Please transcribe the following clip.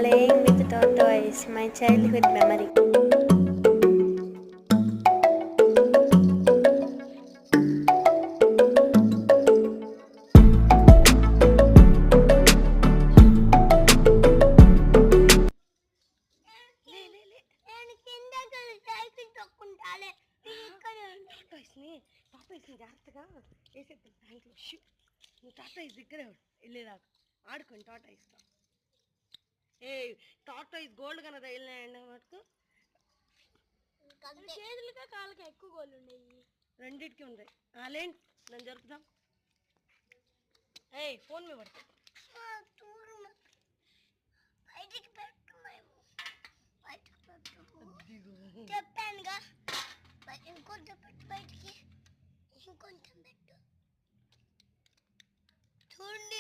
playing with tortoise, my childhood memory. జాగ్రత్తగా వేసేద్దాం ప్యాంట్లో. నువ్వు టాటాయిస్ దగ్గరే వెళ్ళేదాకా ఆడుకోండి టాటాయిస్తో. ఏ టాటాయిస్ గోల్డ్ కన్నా తగిలినాయండి మటుకు చేతులుగా కాళ్ళకి ఎక్కువ గోళ్ళు ఉన్నాయి. రెండింటికి ఉన్నాయి. లేండి నన్ను జరుపుదాం. ఫోన్ మీద పడుతుంది. చెప్పానుగా ఇంకొంచెం పెట్టు బయటికి, ఇంకొంచెం పెట్టు. చూడండి